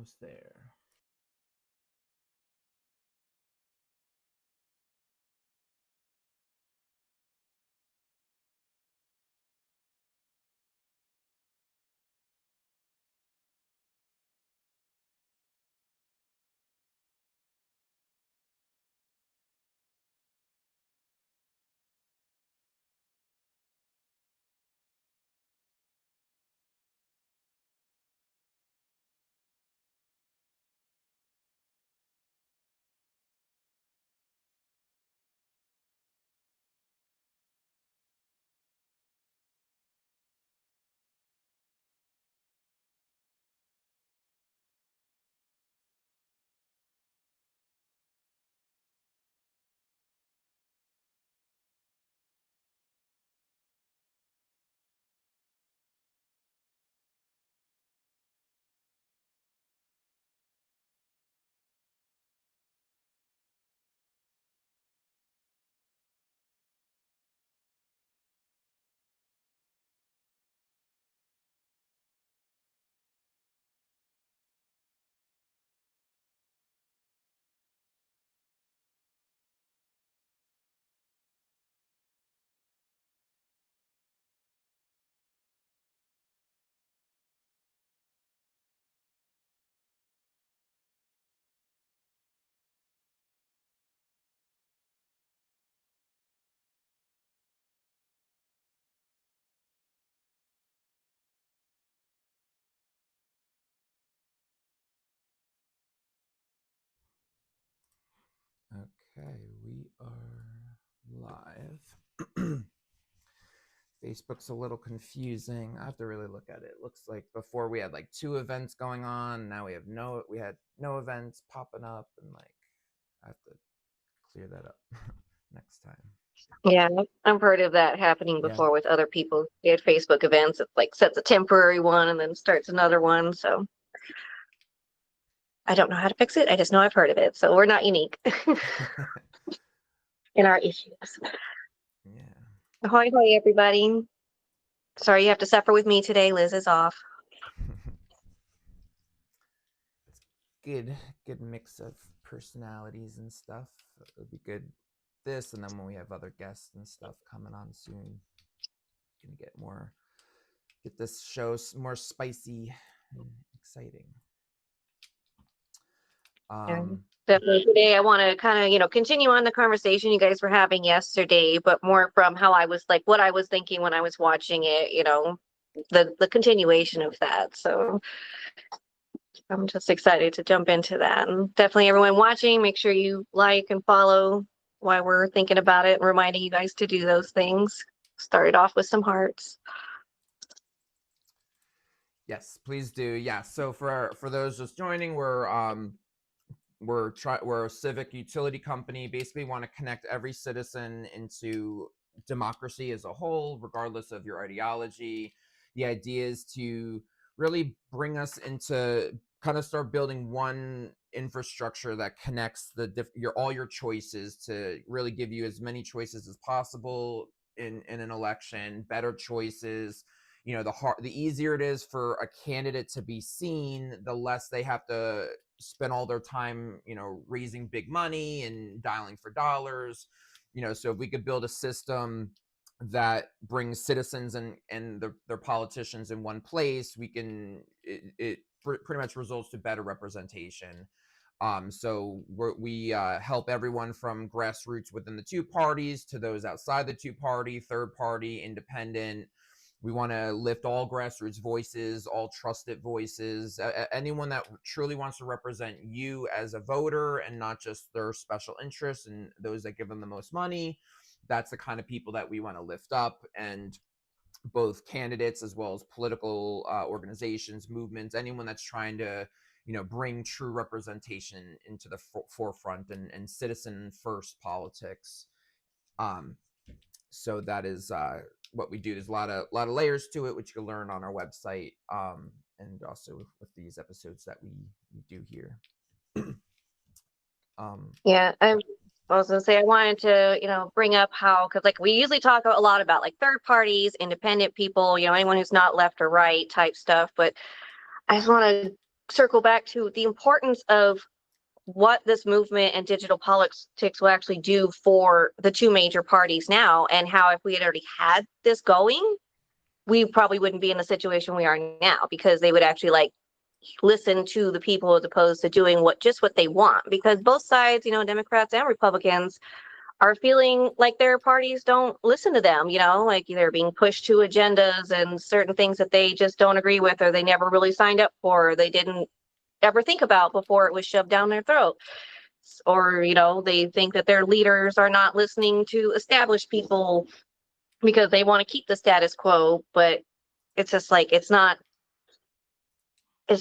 almost there. Okay, we are live. Facebook's a little confusing. I have to really look at it. It looks like before we had like 2 events going on. Now we had no events popping up, and like I have to clear that up next time. Yeah, I've heard of that happening before with other people. They had Facebook events. It like sets a temporary one and then starts another one. So I don't know how to fix it. I just know I've heard of it. So we're not unique in our issues. Yeah. Ahoy, hoy, everybody. Sorry you have to suffer with me today. Liz is off. Good mix of personalities and stuff. It'll be good this, and then when we have other guests and stuff coming on soon, we can get this show more spicy and exciting. Definitely today I want to kind of, continue on the conversation you guys were having yesterday, but more from how I was like what I was thinking when I was watching it, the continuation of that. So I'm just excited to jump into that. And definitely everyone watching, make sure you like and follow while we're thinking about it and reminding you guys to do those things. Started off with some hearts. Yes, please do. Yeah. So for those just joining, we're a civic utility company. Basically, want to connect every citizen into democracy as a whole, regardless of your ideology. The idea is to really bring us into kind of start building one infrastructure that connects all your choices to really give you as many choices as possible in an election, better choices. The easier it is for a candidate to be seen, the less they have to spend all their time, raising big money and dialing for dollars. So if we could build a system that brings citizens and their politicians in one place, it pretty much results to better representation. So we help everyone from grassroots within the 2 parties to those outside the 2 party, third party, independent. We want to lift all grassroots voices, all trusted voices, anyone that truly wants to represent you as a voter and not just their special interests and those that give them the most money. That's the kind of people that we want to lift up, and both candidates as well as political organizations, movements, anyone that's trying to bring true representation into the forefront and citizen first politics. So that is what we do. There's a lot of layers to it, which you can learn on our website, and also with these episodes that we do here. Yeah, I was gonna say I wanted to, bring up how, because like we usually talk a lot about like third parties, independent people, anyone who's not left or right type stuff, but I just want to circle back to the importance of what this movement and digital politics will actually do for the two major parties now, and how if we had already had this going, we probably wouldn't be in the situation we are now, because they would actually like listen to the people as opposed to doing what they want, because both sides, Democrats and Republicans, are feeling like their parties don't listen to them, like they're being pushed to agendas and certain things that they just don't agree with, or they never really signed up for, or they didn't ever think about before it was shoved down their throat. Or, they think that their leaders are not listening to established people because they want to keep the status quo. But it's just like, it's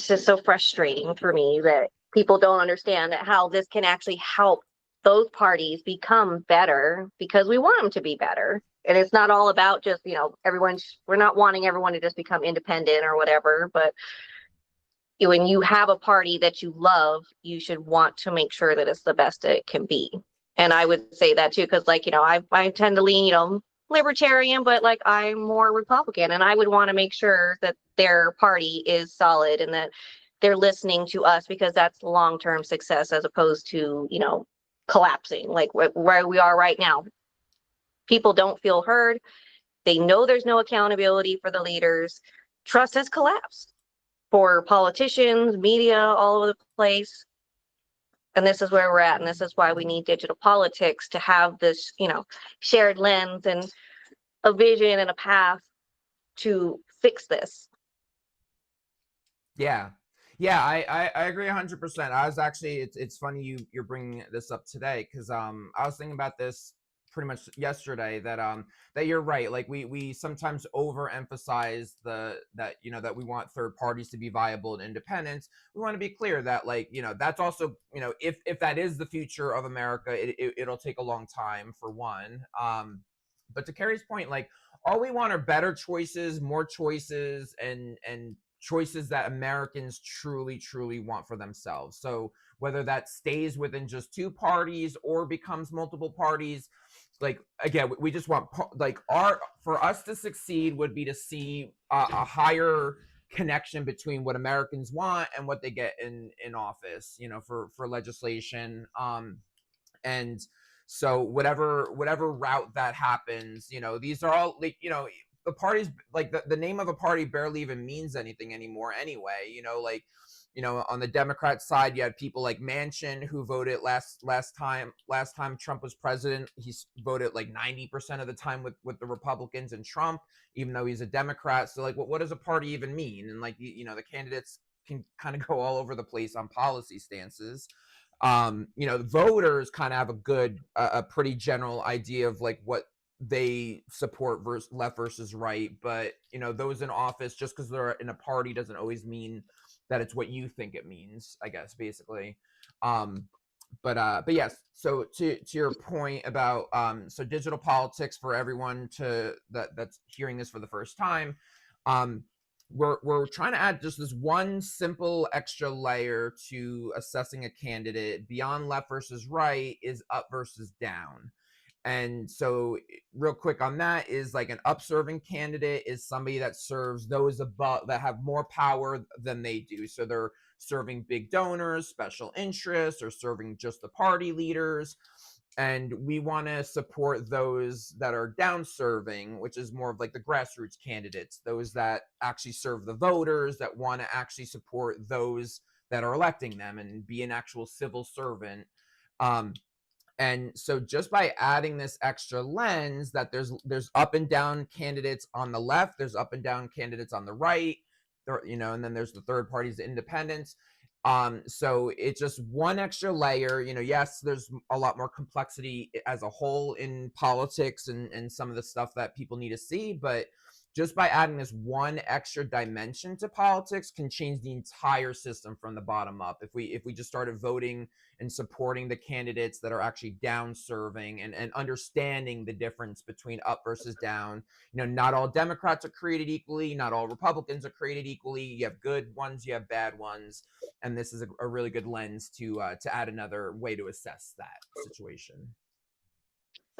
just so frustrating for me that people don't understand that how this can actually help those parties become better, because we want them to be better. And it's not all about just, we're not wanting everyone to just become independent or whatever, but when you have a party that you love, you should want to make sure that it's the best it can be. And I would say that too, because like, I tend to lean, libertarian, but like I'm more Republican, and I would want to make sure that their party is solid and that they're listening to us, because that's long-term success as opposed to, collapsing like where we are right now. People don't feel heard. They know there's no accountability for the leaders. Trust has collapsed for politicians, media, all over the place. And this is where we're at. And this is why we need digital politics to have this, shared lens and a vision and a path to fix this. Yeah. Yeah, I agree 100%. I was actually, it's funny you're bringing this up today, because I was thinking about this pretty much yesterday, that you're right. Like we sometimes overemphasize that we want third parties to be viable and independent. We want to be clear that, like, that's also, if that is the future of America, it'll take a long time, for one. But to Kari's point, like, all we want are better choices, more choices, and choices that Americans truly, truly want for themselves. So whether that stays within just two parties or becomes multiple parties, like, again, we just want, like, for us to succeed would be to see a higher connection between what Americans want and what they get in office, for legislation. And so whatever route that happens, these are all, like, the parties, like, the name of a party barely even means anything anymore anyway. Like, on the Democrat side, you had people like Manchin, who voted last time Trump was president. He voted like 90% of the time with the Republicans and Trump, even though he's a Democrat. So, like, what does a party even mean? And, like, the candidates can kind of go all over the place on policy stances. The voters kind of have a pretty general idea of, like, what they support left versus right. But those in office, just because they're in a party, doesn't always mean that it's what you think it means, I guess, basically. But yes, so to your point about so digital politics, for everyone that's hearing this for the first time, we're trying to add just this one simple extra layer to assessing a candidate beyond left versus right, is up versus down. And so, real quick on that, is like, an up-serving candidate is somebody that serves those above, that have more power than they do. So they're serving big donors, special interests, or serving just the party leaders. And we want to support those that are down serving, which is more of like the grassroots candidates, those that actually serve the voters, that want to actually support those that are electing them and be an actual civil servant. And so, just by adding this extra lens, that there's up and down candidates on the left, there's up and down candidates on the right, and then there's the third parties, the independents. So it's just one extra layer. Yes, there's a lot more complexity as a whole in politics and some of the stuff that people need to see, but just by adding this one extra dimension to politics can change the entire system from the bottom up. If we just started voting and supporting the candidates that are actually down serving, and understanding the difference between up versus down. Not all Democrats are created equally, not all Republicans are created equally. You have good ones, you have bad ones, and this is a really good lens to add another way to assess that situation.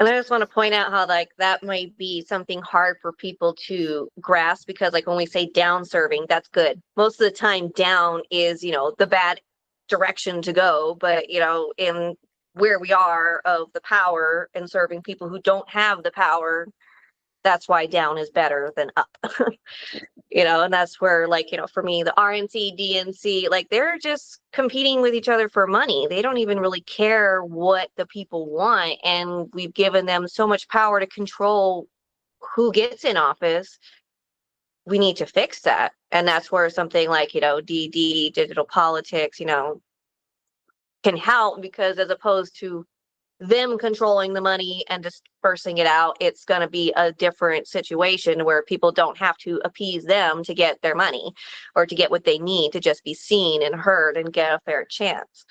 And I just want to point out how like that might be something hard for people to grasp, because like when we say down serving, that's good. Most of the time down is, the bad direction to go, but in where we are of the power and serving people who don't have the power, that's why down is better than up. And that's where, like, for me, the RNC, DNC, like, they're just competing with each other for money. They don't even really care what the people want. And we've given them so much power to control who gets in office. We need to fix that. And that's where something like, DD, digital politics, can help, because as opposed to them controlling the money and dispersing it out, it's going to be a different situation where people don't have to appease them to get their money or to get what they need to just be seen and heard and get a fair chance.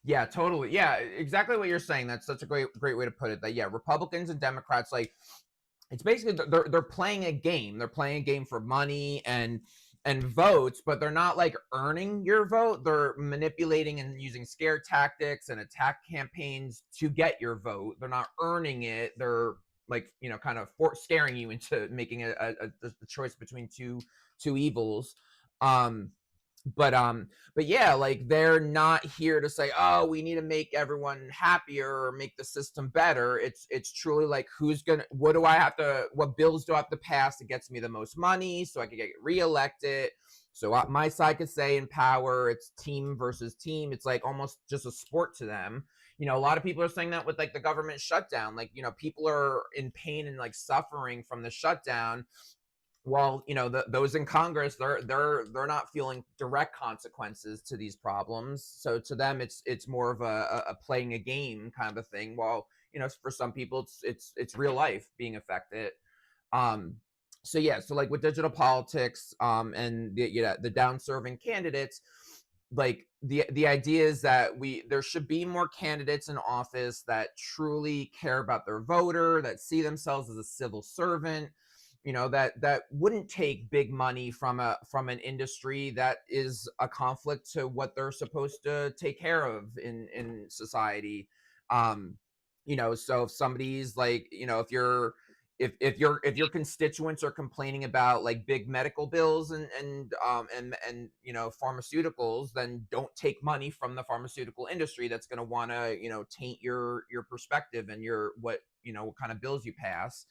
Yeah, totally. Yeah, exactly what you're saying. That's such a great way to put it. That yeah, Republicans and Democrats, like, it's basically they're playing a game. They're playing a game for money and votes, but they're not like earning your vote. They're manipulating and using scare tactics and attack campaigns to get your vote. They're not earning it. They're like, kind of scaring you into making a choice between two evils. But yeah, like, they're not here to say, oh, we need to make everyone happier or make the system better. It's truly like, what bills do I have to pass that gets me the most money so I can get reelected, so my side could stay in power. It's team versus team. It's like almost just a sport to them. A lot of people are saying that with like the government shutdown. Like, people are in pain and like suffering from the shutdown. Well, those in Congress, they're not feeling direct consequences to these problems. So to them, it's more of a playing a game kind of a thing. While, for some people, it's real life being affected. So yeah, so like with digital politics, and the down serving candidates, like the idea is that there should be more candidates in office that truly care about their voter, that see themselves as a civil servant, that wouldn't take big money from an industry that is a conflict to what they're supposed to take care of in society. So if somebody's like, if your constituents are complaining about like big medical bills and pharmaceuticals, then don't take money from the pharmaceutical industry that's going to want to taint your perspective and what kind of bills you pass.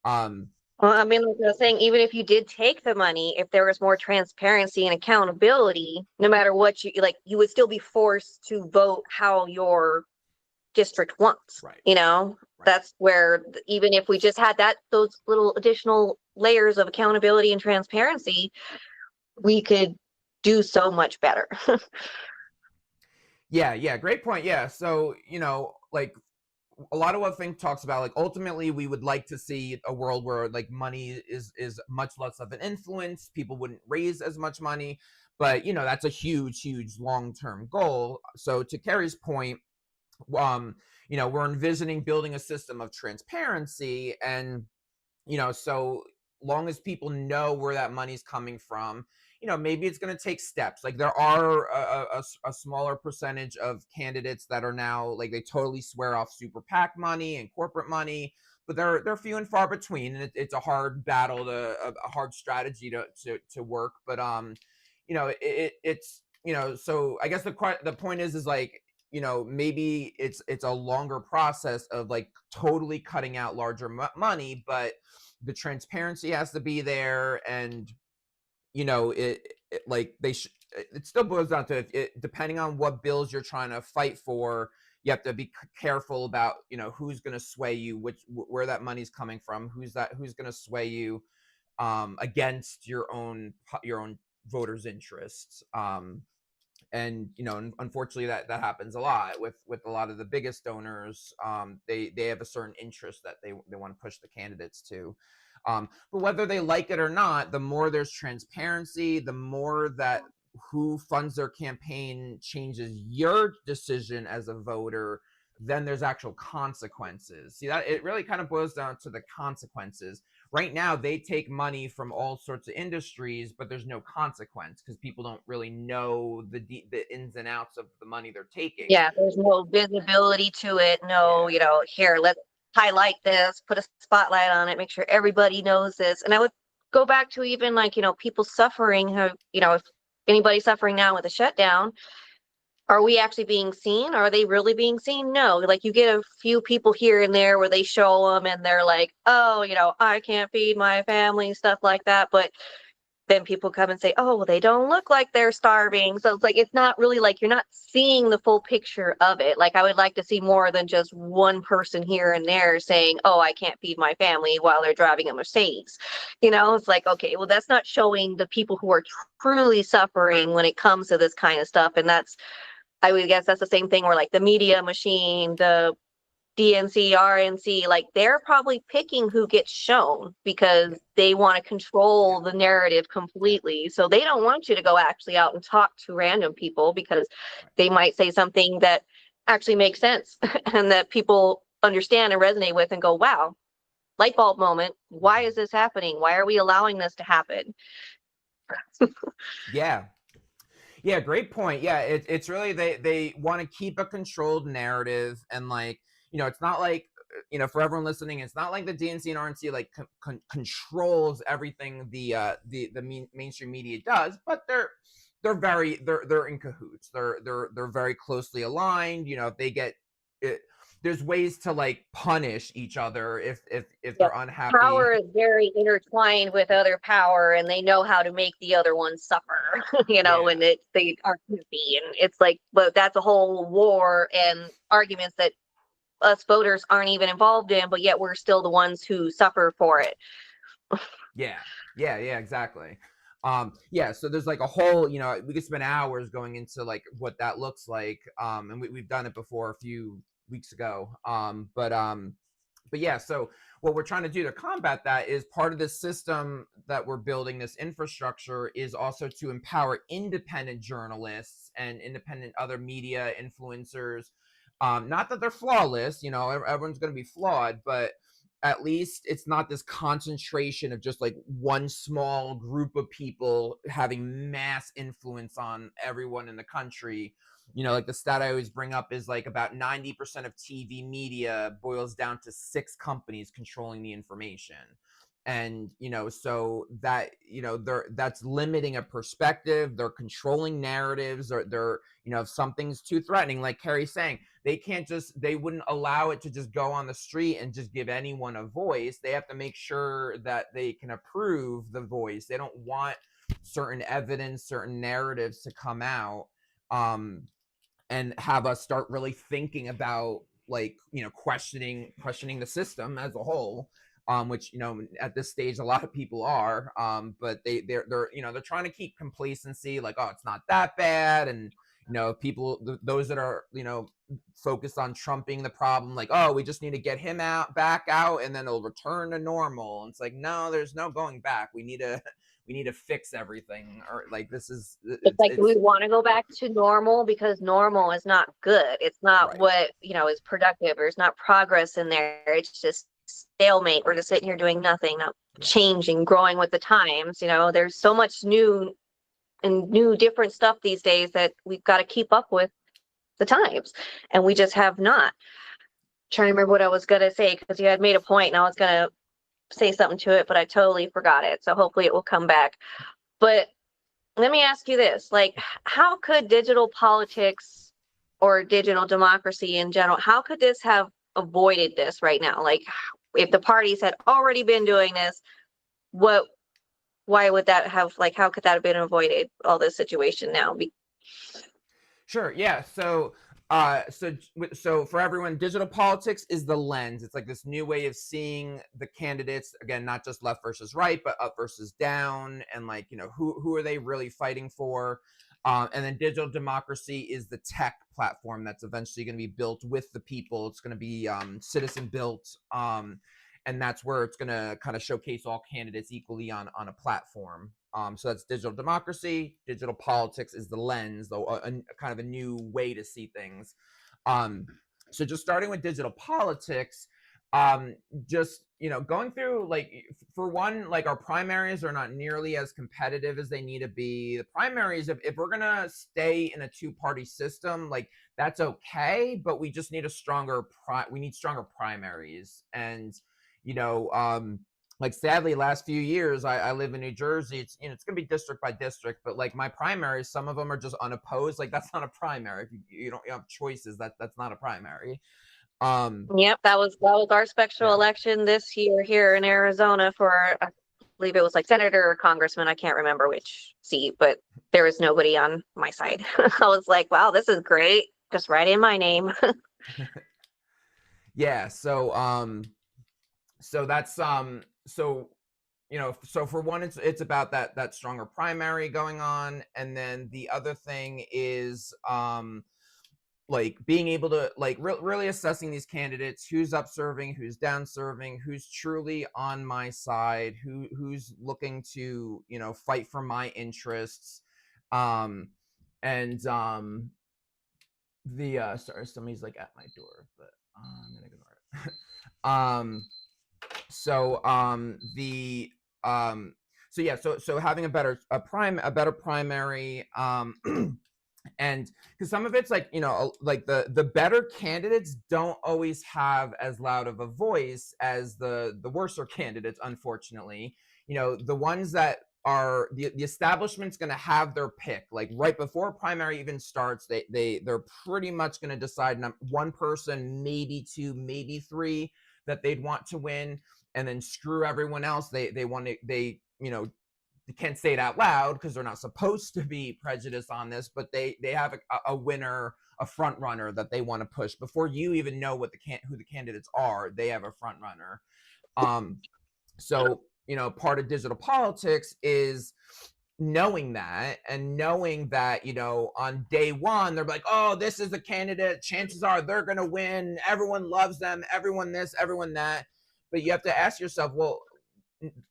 Well, I mean, like I was saying, even if you did take the money, if there was more transparency and accountability, no matter what you like, you would still be forced to vote how your district wants. Right. Right. That's where, even if we just had those little additional layers of accountability and transparency, we could do so much better. Yeah, great point. Yeah, so like, a lot of what Think talks about, like, ultimately we would like to see a world where like money is much less of an influence. People wouldn't raise as much money, but that's a huge long-term goal. So to Kari's point, we're envisioning building a system of transparency, and so long as people know where that money's coming from, maybe it's going to take steps. Like, there are a smaller percentage of candidates that are now like, they totally swear off super PAC money and corporate money, but they're few and far between, and it's a hard battle, a hard strategy to work. But it's so I guess the point is like, maybe it's a longer process of like totally cutting out larger money, but the transparency has to be there. And like it still boils down to, depending on what bills you're trying to fight for, you have to be careful about who's going to sway you, where that money's coming from, who's going to sway you against your own voters' interests. And unfortunately that happens a lot with a lot of the biggest donors. They have a certain interest that they want to push the candidates to. But whether they like it or not, the more there's transparency, the more that who funds their campaign changes your decision as a voter, then there's actual consequences. See, that it really kind of boils down to the consequences. Right now, they take money from all sorts of industries, but there's no consequence because people don't really know the ins and outs of the money they're taking. Yeah, there's no visibility to it. No, Yeah. here, let's highlight this, put a spotlight on it, make sure everybody knows this. And I would go back to even like, people suffering who, if anybody's suffering now with a shutdown, are we actually being seen? Are they really being seen? No. Like you get a few people here and there where they show them and they're like, oh, I can't feed my family, stuff like that. But then people come and say, oh, well, they don't look like they're starving. So it's like, it's not really like you're not seeing the full picture of it. Like, I would like to see more than just one person here and there saying, oh, I can't feed my family while they're driving a Mercedes. It's like, okay, well, that's not showing the people who are truly suffering when it comes to this kind of stuff. And I would guess that's the same thing where like the media machine, the DNC, RNC, like they're probably picking who gets shown because they want to control the narrative completely. So they don't want you to go actually out and talk to random people because they might say something that actually makes sense and that people understand and resonate with and go, wow, light bulb moment. Why is this happening? Why are we allowing this to happen? Yeah. Yeah, great point. Yeah, it's really they want to keep a controlled narrative, and like it's not like for everyone listening, it's not like the DNC and RNC like controls everything the mainstream media does, but they're in cahoots. They're very closely aligned. If they get it, there's ways to like punish each other if Yeah. they're unhappy. Power is very intertwined with other power, and they know how to make the other one suffer, Yeah. and they aren't happy. And it's like, but that's a whole war and arguments that us voters aren't even involved in, but yet we're still the ones who suffer for it. Yeah, yeah, exactly. Yeah, so there's like a whole, we could spend hours going into like what that looks like. And we've done it before a few weeks ago. But yeah, so what we're trying to do to combat that is part of this system that we're building, this infrastructure, is also to empower independent journalists and independent other media influencers. Not that they're flawless, everyone's going to be flawed, but at least it's not this concentration of just like one small group of people having mass influence on everyone in the country. Like the stat I always bring up is like about 90% of TV media boils down to 6 companies controlling the information. And so that that's limiting a perspective. They're controlling narratives, or they're if something's too threatening, like Kari's saying, they wouldn't allow it to just go on the street and just give anyone a voice. They have to make sure that they can approve the voice. They don't want certain evidence, certain narratives to come out, and have us start really thinking about like questioning the system as a whole, which at this stage a lot of people are, but they're trying to keep complacency, like, oh, it's not that bad. And people, those that are focused on trumping the problem, like, oh, we just need to get him back out and then it'll return to normal. And it's like, no, there's no going back. We need to fix everything, or like this is It's like we it's want to go back to normal because normal is not good. It's not right. what, is productive, or it's not progress in there. It's just stalemate. We're just sitting here doing nothing, not Yeah. changing, growing with the times. There's so much new and new different stuff these days that we've got to keep up with the times. And we just have not. Trying to remember what I was going to say because you had made a point and I was going to say something to it, but I totally forgot it. So hopefully it will come back. But let me ask you this, like, how could digital politics or digital democracy in general, how could this have avoided this right now? Like, if the parties had already been doing this, what, why would that have, like, how could that have been avoided, all this situation now? Sure. Yeah. So for everyone, digital politics is the lens. It's like this new way of seeing the candidates. Again, not just left versus right, but up versus down, and like who are they really fighting for? And then digital democracy is the tech platform that's eventually going to be built with the people. It's going to be citizen built. And that's where it's going to kind of showcase all candidates equally on a platform. So that's digital democracy. Digital politics is the lens, though, a kind of a new way to see things. Um, So just starting with digital politics, just going through, like, for one, like, our primaries are not nearly as competitive as they need to be. The primaries, if we're gonna stay in a two-party system, like, that's okay, but we just need we need stronger primaries. And you know like, sadly, last few years, I live in New Jersey. It's gonna be district by district, but like, my primaries, some of them are just unopposed. Like, that's not a primary. If you don't have choices, that's not a primary. Yep, that was our special Yeah. election this year here in Arizona for, I believe it was like senator or congressman. I can't remember which seat, but there was nobody on my side. I was like, wow, this is great. Just write in my name. Yeah. So that's so so for one, it's about that stronger primary going on. And then the other thing is, like, being able to, like, really assessing these candidates: who's up serving, who's down serving, who's truly on my side, who's looking to fight for my interests. um and the sorry, somebody's like at my door, but I'm gonna ignore it. um so the so yeah, so having a better primary, and because some of it's like, like, the better candidates don't always have as loud of a voice as the worser candidates, unfortunately. The ones that are the establishment's going to have their pick, like, right before a primary even starts. They're pretty much going to decide one person, maybe two, maybe three, that they'd want to win, and then screw everyone else. They want to, they can't say it out loud because they're not supposed to be prejudiced on this, but they have a winner, a front runner that they want to push before you even know who the candidates are. They have a front runner. So part of digital politics is knowing that, and knowing that on day one they're like, oh, this is the candidate, chances are they're going to win, everyone loves them, everyone this, everyone that. But you have to ask yourself, well,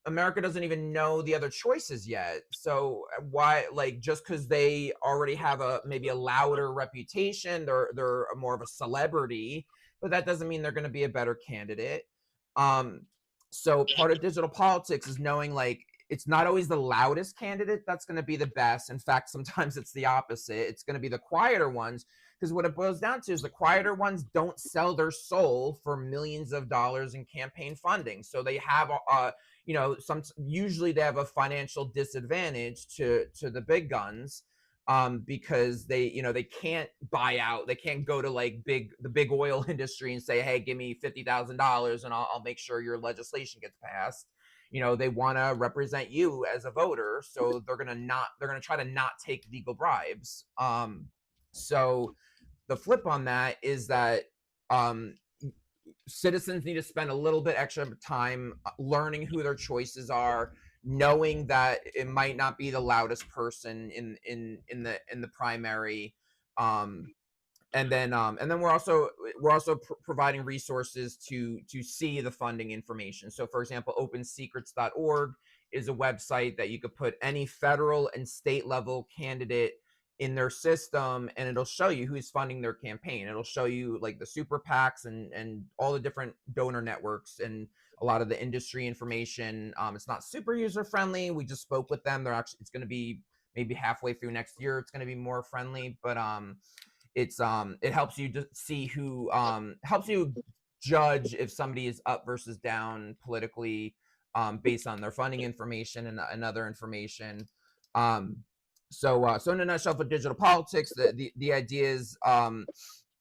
America doesn't even know the other choices yet. So why, like, just because they already have maybe a louder reputation, they're more of a celebrity, but that doesn't mean they're going to be a better candidate. Um, so part of digital politics is knowing, like, it's not always the loudest candidate that's going to be the best. In fact, sometimes it's the opposite. It's going to be the quieter ones, because what it boils down to is the quieter ones don't sell their soul for millions of dollars in campaign funding. So they have usually they have a financial disadvantage to the big guns, because they can't buy out. They can't go to, like, the big oil industry and say, hey, give me $50,000 and I'll make sure your legislation gets passed. They want to represent you as a voter, so they're gonna try to not take legal bribes. So the flip on that is that, citizens need to spend a little bit extra time learning who their choices are, knowing that it might not be the loudest person in the primary. And then we're also providing resources to see the funding information. So, for example, opensecrets.org is a website that you could put any federal and state level candidate in their system, and it'll show you who's funding their campaign. It'll show you, like, the super PACs and all the different donor networks and a lot of the industry information. It's not super user friendly. We just spoke with them. It's going to be maybe halfway through next year. It's going to be more friendly, but it helps you to see helps you judge if somebody is up versus down politically, based on their funding information and other information. So in a nutshell, for digital politics, the idea is,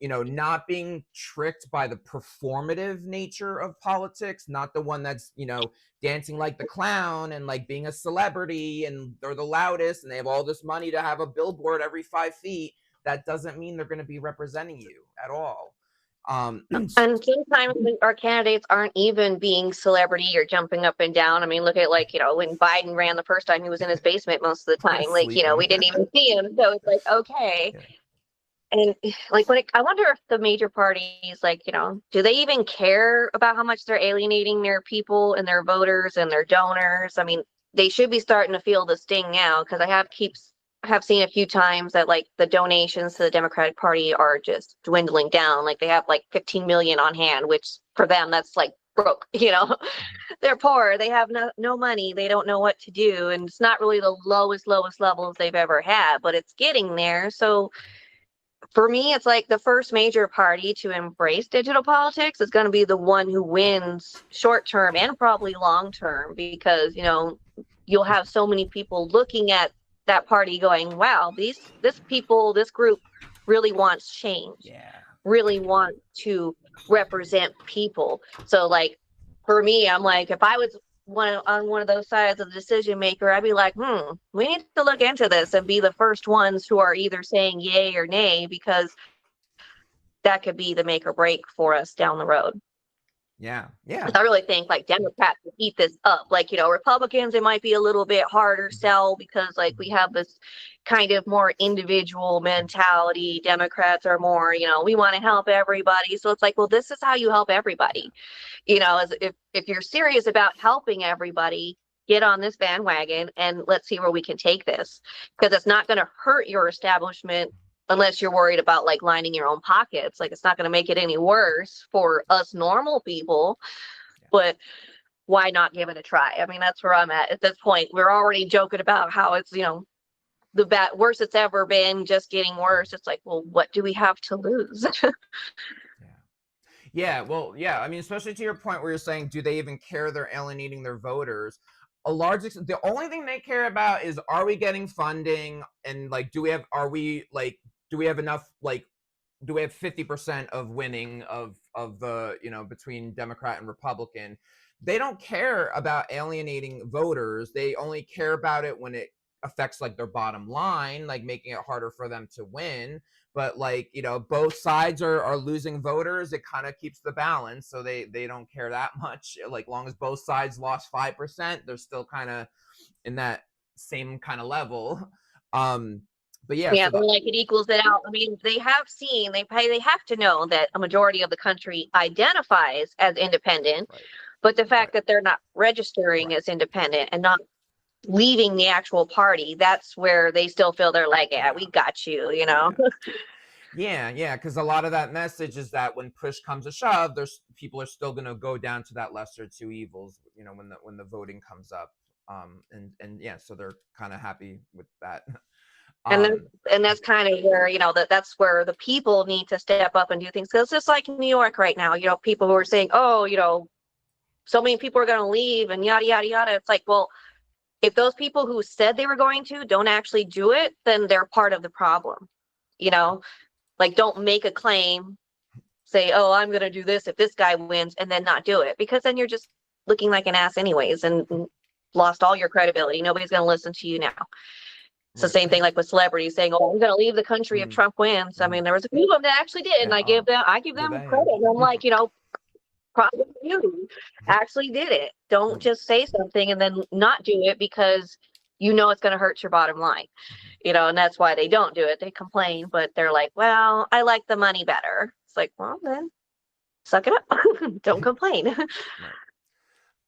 not being tricked by the performative nature of politics, not the one that's, dancing like the clown and, like, being a celebrity and they're the loudest and they have all this money to have a billboard every 5 feet. That doesn't mean they're going to be representing you at all. And sometimes our candidates aren't even being celebrity or jumping up and down. I mean, look at, like, when Biden ran the first time, he was in his basement most of the time. Like, we didn't even see him. So it's like, okay. Yeah. And, like, I wonder if the major parties, like, do they even care about how much they're alienating their people and their voters and their donors? I mean, they should be starting to feel the sting now, because I keep have seen a few times that like the donations to the Democratic Party are just dwindling down. Like they have like 15 million on hand, which for them that's like broke, you know. They're poor, they have no money, they don't know what to do, and it's not really the lowest levels they've ever had, but it's getting there. So for me, it's like the first major party to embrace digital politics is going to be the one who wins short term and probably long term, because you'll have so many people looking at that party going, wow, this group really wants change, Yeah. really want to represent people. So like for me, I'm like, if I was on one of those sides of the decision maker, I'd be like, we need to look into this and be the first ones who are either saying yay or nay, because that could be the make or break for us down the road. Yeah. Yeah. I really think like Democrats will eat this up. Like, Republicans, it might be a little bit harder sell because like we have this kind of more individual mentality. Democrats are more, we want to help everybody. So it's like, well, this is how you help everybody. As if you're serious about helping everybody, get on this bandwagon and let's see where we can take this, because it's not going to hurt your establishment unless you're worried about like lining your own pockets. Like it's not going to make it any worse for us normal people, but why not give it a try? I mean, that's where I'm at this point. We're already joking about how it's, the worst it's ever been, just getting worse. It's like, well, what do we have to lose? Yeah, well, yeah. I mean, especially to your point where you're saying, do they even care they're alienating their voters? The only thing they care about is, are we getting funding, and like, do we have enough, like, do we have 50% of winning of the, between Democrat and Republican? They don't care about alienating voters. They only care about it when it affects like their bottom line, like making it harder for them to win. But like, both sides are losing voters, it kind of keeps the balance, so they don't care that much. Like long as both sides lost 5%, they're still kind of in that same kind of level. But yeah, Yeah, so they're like, it equals it out. I mean, they have to know that a majority of the country identifies as independent, right, but the fact right, that they're not registering right. as independent and not leaving the actual party, that's where they still feel they're like, yeah, we got you, Yeah, because a lot of that message is that when push comes to shove, there's people are still going to go down to that lesser two evils, when the voting comes up. And yeah, so they're kind of happy with that. And then, um and that's kind of where, that's where the people need to step up and do things. Because it's just like New York right now, people who are saying, oh, so many people are going to leave and yada, yada, yada. It's like, well, if those people who said they were going to don't actually do it, then they're part of the problem. Like don't make a claim, say, oh, I'm going to do this if this guy wins, and then not do it, because then you're just looking like an ass anyways and lost all your credibility. Nobody's going to listen to you now. It's the same thing like with celebrities saying, oh, I'm going to leave the country if Trump wins. I mean, there was a few of them that actually did, and I give them credit. And I'm like, probably you actually did it. Don't just say something and then not do it because it's going to hurt your bottom line. And that's why they don't do it. They complain, but they're like, well, I like the money better. It's like, well, then suck it up. Don't complain. Right.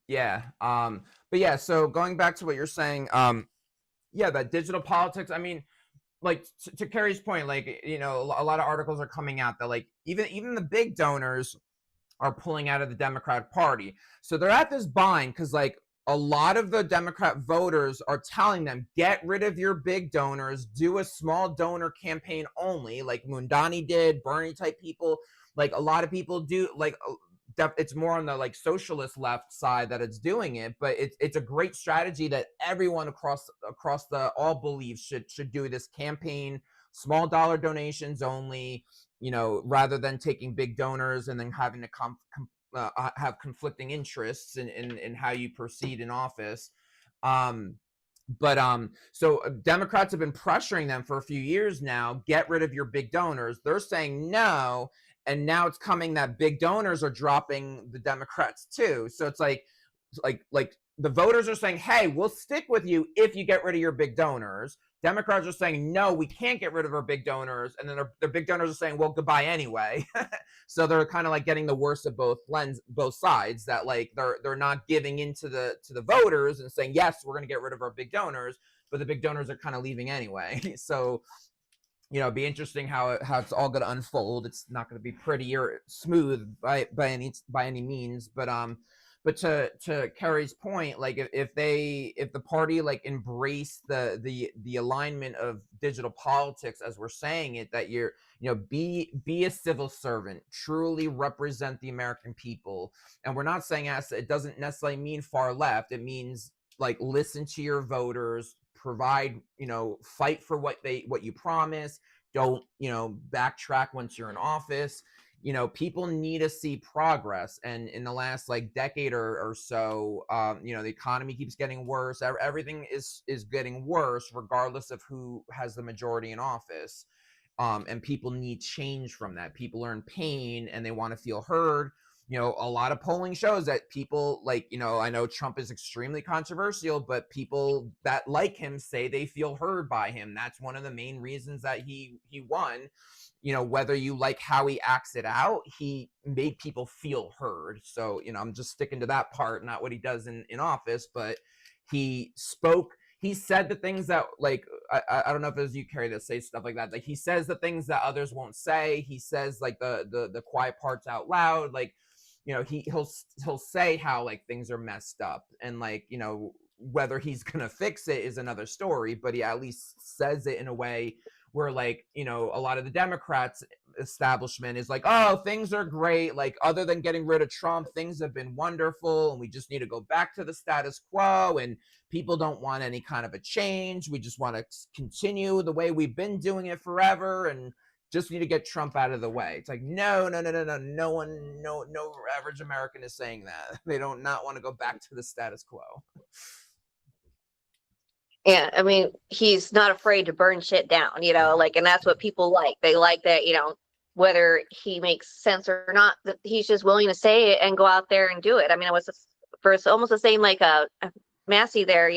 Yeah. But yeah, so going back to what you're saying, yeah, that digital politics, I mean, like to Kari's point, like, a lot of articles are coming out that like even the big donors are pulling out of the Democratic Party. So they're at this bind because like a lot of the Democrat voters are telling them, get rid of your big donors, do a small donor campaign only, like Mundani did, Bernie type people. Like a lot of people do, like it's more on the like socialist left side that it's doing it, but it's a great strategy that everyone across the all beliefs should do this campaign, small dollar donations only, rather than taking big donors and then having to have conflicting interests in how you proceed in office. So Democrats have been pressuring them for a few years now, get rid of your big donors. They're saying no, and now it's coming that big donors are dropping the Democrats too. So it's like the voters are saying, hey, we'll stick with you if you get rid of your big donors. Democrats are saying, no, we can't get rid of our big donors. And then their big donors are saying, well, goodbye anyway. So they're kind of like getting the worst of both sides, that like they're not giving into the voters and saying, yes, we're going to get rid of our big donors, but the big donors are kind of leaving anyway. So, it'd be interesting how it's all going to unfold. It's not going to be pretty or smooth by any means, but to Kari's point, like if the party like embrace the alignment of digital politics as we're saying it, that you're be a civil servant, truly represent the American people. And we're not saying it doesn't necessarily mean far left. It means like listen to your voters, provide, fight for what you promise. Don't, backtrack once you're in office. People need to see progress. And in the last like decade or so, the economy keeps getting worse. Everything is getting worse regardless of who has the majority in office. And people need change from that. People are in pain and they want to feel heard. A lot of polling shows that people like, I know Trump is extremely controversial, but people that like him say they feel heard by him. That's one of the main reasons that he won. Whether you like how he acts it out, he made people feel heard. So, I'm just sticking to that part, not what he does in office, but he said the things that like, I don't know if it was you, Kari, that say stuff like that. Like he says the things that others won't say. He says like the quiet parts out loud. Like, he'll say how like things are messed up, and like, whether he's gonna fix it is another story, but he at least says it in a way where like, a lot of the Democrats establishment is like, oh, things are great. Like other than getting rid of Trump, things have been wonderful. And we just need to go back to the status quo. And people don't want any kind of a change. We just want to continue the way we've been doing it forever. And just need to get Trump out of the way. It's like, no. No average American is saying that. They don't not want to go back to the status quo. Yeah, I mean, he's not afraid to burn shit down, like, and that's what people like. They like that, whether he makes sense or not, that he's just willing to say it and go out there and do it. I mean, it was first almost the same like Massey there,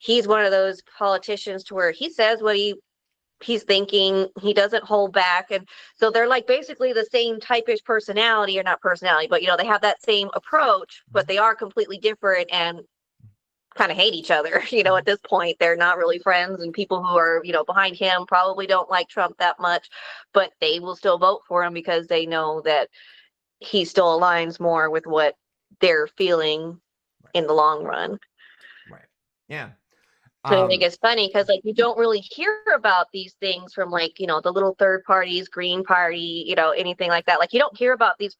he's one of those politicians to where he says what he's thinking. He doesn't hold back. And so they're like basically the same type-ish personality, or not personality, but they have that same approach, but they are completely different and kind of hate each other. At this point they're not really friends, and people who are behind him probably don't like Trump that much, but they will still vote for him because they know that he still aligns more with what they're feeling in the long run. Right. Yeah. So I think it's funny because like you don't really hear about these things from like, the little third parties, Green Party, anything like that. Like you don't hear about these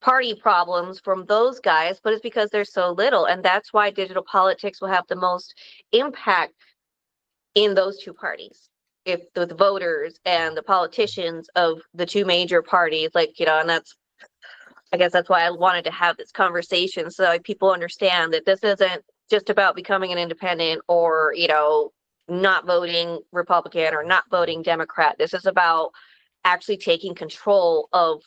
party problems from those guys, but it's because there's so little. And that's why digital politics will have the most impact in those two parties. If the voters and the politicians of the two major parties, like, and I guess that's why I wanted to have this conversation, so that people understand that this isn't just about becoming an independent or, not voting Republican or not voting Democrat. This is about actually taking control of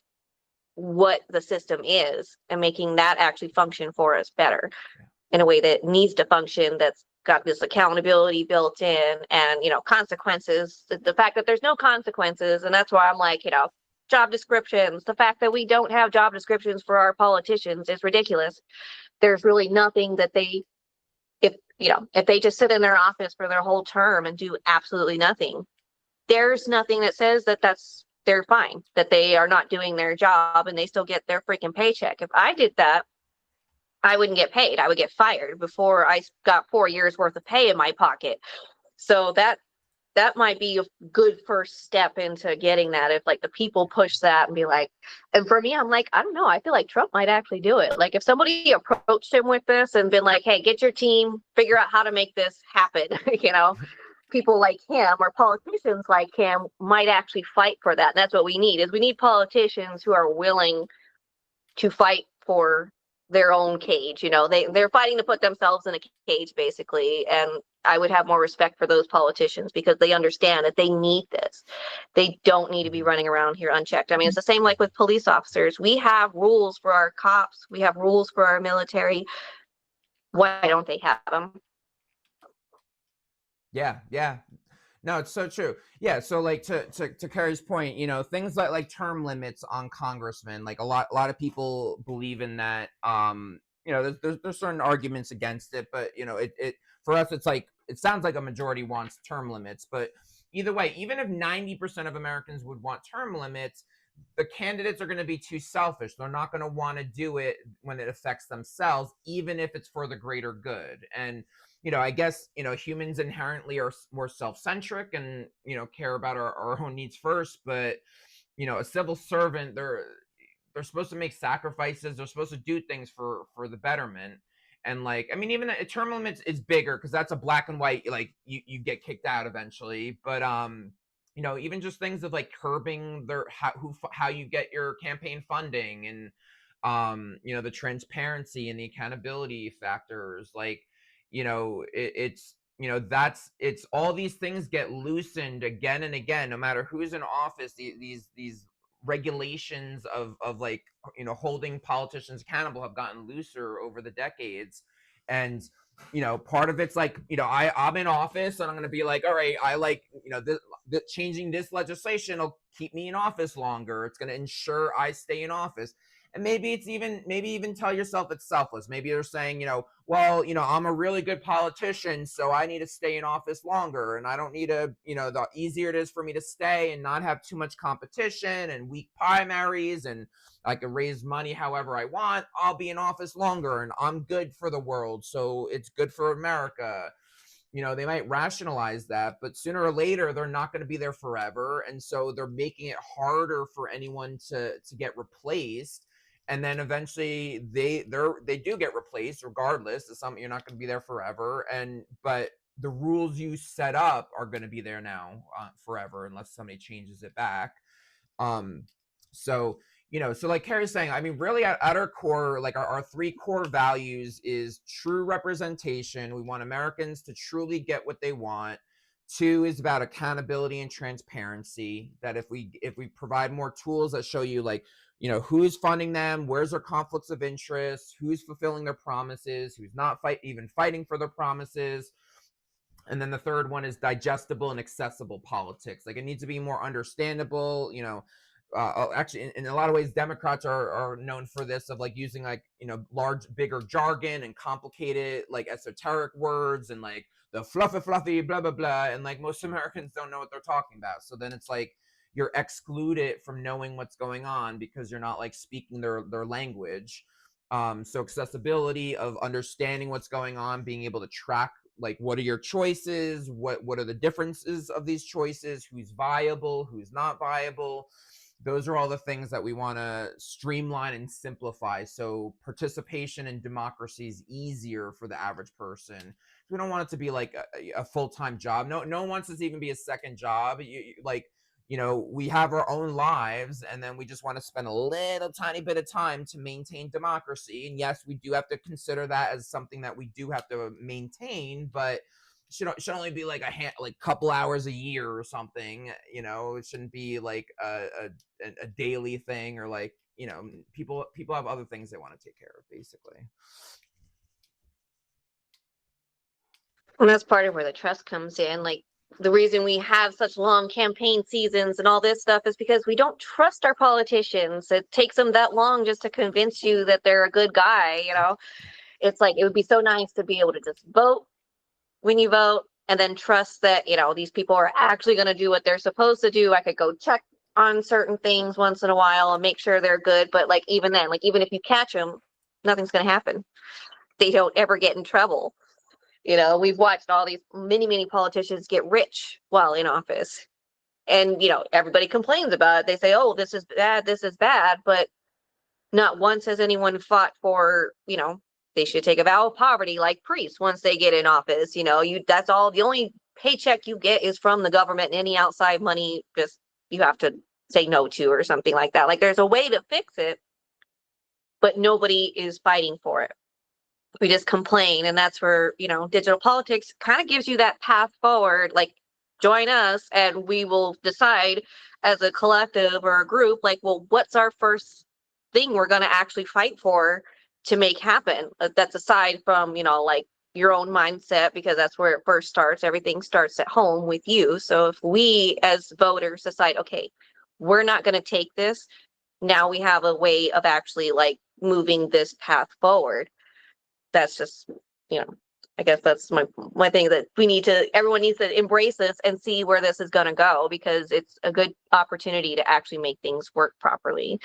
what the system is and making that actually function for us better in a way that needs to function, that's got this accountability built in and, consequences. The fact that there's no consequences, and that's why I'm like, job descriptions, the fact that we don't have job descriptions for our politicians is ridiculous. There's really nothing that if they just sit in their office for their whole term and do absolutely nothing, there's nothing that says that they're fine, that they are not doing their job and they still get their freaking paycheck. If I did that, I wouldn't get paid. I would get fired before I got 4 years worth of pay in my pocket. So that might be a good first step into getting that, if like the people push that and be like, and for me, I'm like, I don't know, I feel like Trump might actually do it. Like if somebody approached him with this and been like, hey, get your team, figure out how to make this happen, people like him or politicians like him might actually fight for that. And that's what we need, is we need politicians who are willing to fight for their own cage. They're fighting to put themselves in a cage, basically. And I would have more respect for those politicians because they understand that they need this. They don't need to be Mhm. running around here unchecked. I mean, it's the same like with police officers. We have rules for our cops. We have rules for our military. Why don't they have them? Yeah, yeah. No, it's so true. Yeah, so like to Kari's point, things like term limits on congressmen, like a lot of people believe in that. There's certain arguments against it, but it for us it's like it sounds like a majority wants term limits, but either way, even if 90% of Americans would want term limits, the candidates are going to be too selfish. They're not going to want to do it when it affects themselves, even if it's for the greater good. And I guess humans inherently are more self-centric and care about our own needs first. But a civil servant, they're supposed to make sacrifices. They're supposed to do things for the betterment. And like, I mean, even a term limit is bigger because that's a black and white. Like you get kicked out eventually. But even just things of like curbing how you get your campaign funding, and the transparency and the accountability factors, like it's all these things get loosened again and again, no matter who's in office. These regulations of like holding politicians accountable have gotten looser over the decades. And part of it's like I'm in office and I'm going to be like, all right, I like changing this legislation will keep me in office longer. It's going to ensure I stay in office. And maybe even tell yourself it's selfless. Maybe they're saying, well, I'm a really good politician, so I need to stay in office longer, and I don't need to, the easier it is for me to stay and not have too much competition and weak primaries, and I can raise money however I want, I'll be in office longer and I'm good for the world, so it's good for America. They might rationalize that, but sooner or later they're not going to be there forever, and so they're making it harder for anyone to get replaced. And then eventually they do get replaced regardless. It's something, you're not going to be there forever, but the rules you set up are going to be there now forever unless somebody changes it back. um so like Kari's saying, I mean, really at our core, like our three core values is true representation. We want Americans to truly get what they want. Two is about accountability and transparency, that if we provide more tools that show you, like, who's funding them, where's their conflicts of interest, who's fulfilling their promises, who's not even fighting for their promises. And then the third one is digestible and accessible politics. Like, it needs to be more understandable. Actually, in a lot of ways, Democrats are known for this, of like using like bigger jargon and complicated, like esoteric words, and like the fluffy blah blah blah, and like most Americans don't know what they're talking about. So then it's like you're excluded from knowing what's going on because you're not like speaking their language. So accessibility of understanding what's going on, being able to track, like, what are your choices, what are the differences of these choices, who's viable, who's not viable. Those are all the things that we want to streamline and simplify, so participation in democracy is easier for the average person. We don't want it to be like a full-time job. No one wants this to even be a second job. We have our own lives, and then we just want to spend a little tiny bit of time to maintain democracy. And yes, we do have to consider that as something that we do have to maintain, but should only be like like couple hours a year or something. It shouldn't be like a daily thing, or like, people have other things they want to take care of, basically. And that's part of where the trust comes in. Like, the reason we have such long campaign seasons and all this stuff is because we don't trust our politicians. It takes them that long just to convince you that they're a good guy. It's like, it would be so nice to be able to just vote when you vote, and then trust that, these people are actually going to do what they're supposed to do. I could go check on certain things once in a while and make sure they're good. But like, even then, like, even if you catch them, nothing's going to happen. They don't ever get in trouble. We've watched all these many politicians get rich while in office. And, everybody complains about it. They say, oh, this is bad. But not once has anyone fought for, they should take a vow of poverty like priests once they get in office. That's all. The only paycheck you get is from the government, and any outside money, just, you have to say no to, or something like that. Like, there's a way to fix it. but nobody is fighting for it. We just complain. And that's where, digital politics kind of gives you that path forward. Like, join us and we will decide as a collective or a group, like, well, what's our first thing we're going to actually fight for to make happen? That's aside from, like your own mindset, because that's where it first starts. Everything starts at home with you. So if we as voters decide, okay, we're not going to take this, now we have a way of actually like moving this path forward. That's just, I guess that's my thing, that everyone needs to embrace this and see where this is going to go, because it's a good opportunity to actually make things work properly.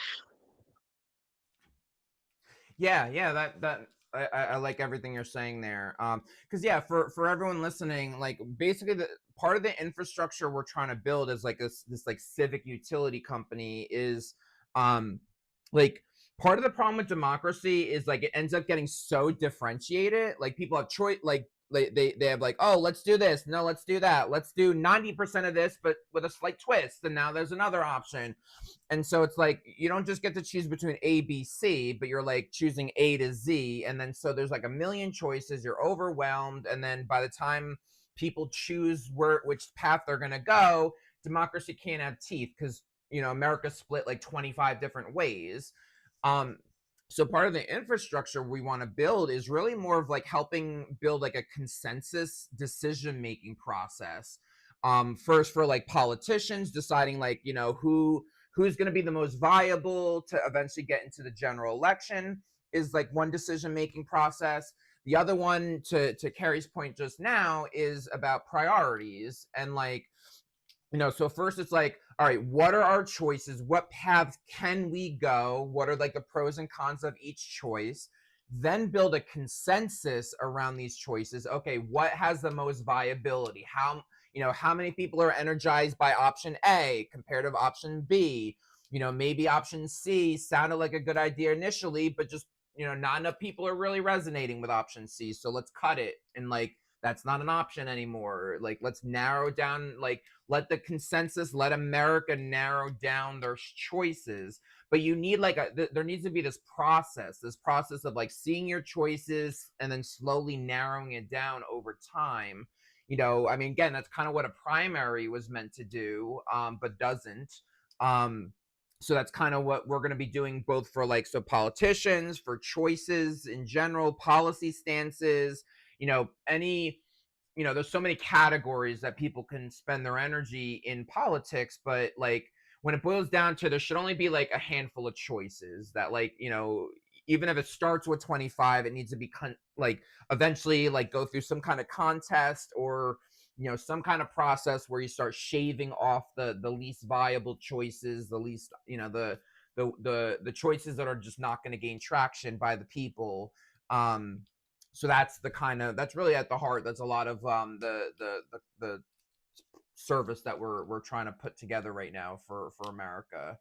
Yeah, that I like everything you're saying there. Because yeah, for everyone listening, like basically the part of the infrastructure we're trying to build is like this like civic utility company is, like part of the problem with democracy is like it ends up getting so differentiated. Like people have choice, like they have like, oh, let's do this, no, let's do that, let's do 90% of this, but with a slight twist, and now there's another option. And so it's like you don't just get to choose between A, B, C, but you're like choosing A to Z. And then so there's like a million choices, you're overwhelmed, and then by the time people choose which path they're going to go, democracy can't have teeth, because America's split like 25 different ways. So part of the infrastructure we want to build is really more of like helping build like a consensus decision making process. First for like politicians deciding like who's going to be the most viable to eventually get into the general election is like one decision making process. The other one, to Kari's point just now, is about priorities. And like, so first it's like, all right, what are our choices? What paths can we go? What are like the pros and cons of each choice? Then build a consensus around these choices. Okay, what has the most viability? How many people are energized by option A compared to option B? Maybe option C sounded like a good idea initially, but just, not enough people are really resonating with option C. So let's cut it. And like, that's not an option anymore. Like, let's narrow down, like, let the consensus, let America narrow down their choices. But you need like there needs to be this process of like seeing your choices and then slowly narrowing it down over time. I mean, again, that's kind of what a primary was meant to do, but doesn't. So that's kind of what we're going to be doing, both for like, so politicians, for choices in general, policy stances, there's so many categories that people can spend their energy in politics, but like when it boils down to, there should only be like a handful of choices that, like, even if it starts with 25, it needs to be like eventually like go through some kind of contest, or some kind of process where you start shaving off the least viable choices, the least, the choices that are just not going to gain traction by the people. So that's really at the heart. That's a lot of the service that we're trying to put together right now for America.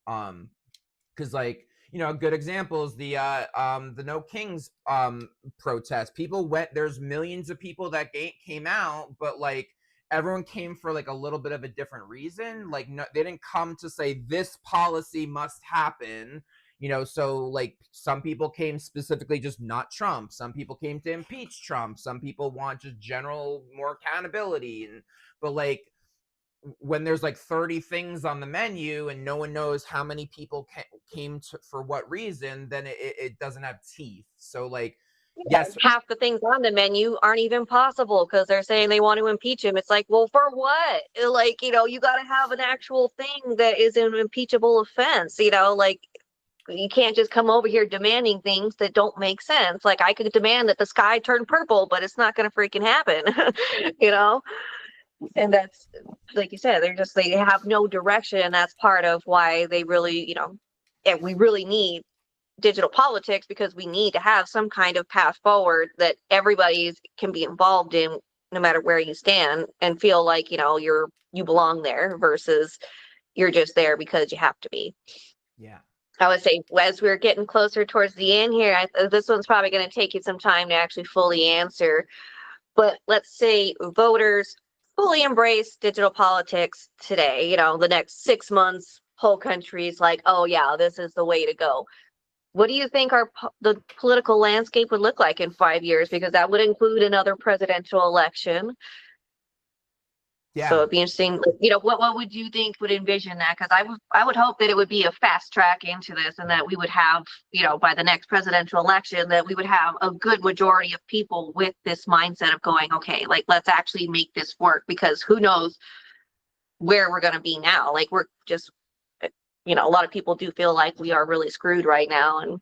Because like, a good example is the No Kings protest. People went. There's millions of people that came out, but like everyone came for like a little bit of a different reason. Like, no, they didn't come to say this policy must happen. So like some people came specifically just not Trump. Some people came to impeach Trump. Some people want just general more accountability. But like when there's like 30 things on the menu and no one knows how many people came for what reason, then it doesn't have teeth. So like, yes, half the things on the menu aren't even possible because they're saying they want to impeach him. It's like, well, for what? Like, you got to have an actual thing that is an impeachable offense, like you can't just come over here demanding things that don't make sense. Like, I could demand that the sky turn purple, but it's not going to freaking happen, And that's, like you said, they have no direction. That's part of why they really, and we really need digital politics, because we need to have some kind of path forward that everybody can be involved in, no matter where you stand, and feel like, you belong there, versus you're just there because you have to be. Yeah. I would say, as we're getting closer towards the end here, this one's probably going to take you some time to actually fully answer. But let's say voters fully embrace digital politics today, the next 6 months, whole country's like, oh yeah, this is the way to go. what do you think the political landscape would look like in 5 years? Because that would include another presidential election. So Yeah. it'd be interesting, what would you think would envision that? Because I would hope that it would be a fast track into this, and that we would have, by the next presidential election, that we would have a good majority of people with this mindset of going, okay, like, let's actually make this work, because who knows where we're going to be now. Like, we're just, a lot of people do feel like we are really screwed right now, and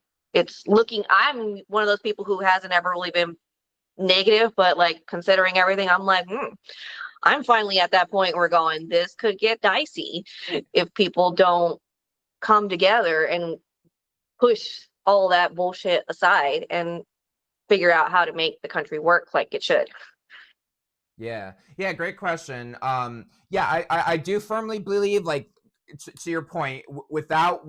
I'm one of those people who hasn't ever really been negative, but like, considering everything, I'm like, I'm finally at that point where going, this could get dicey if people don't come together and push all that bullshit aside and figure out how to make the country work like it should. Yeah. Yeah. Great question. Yeah, I do firmly believe, like, to your point, without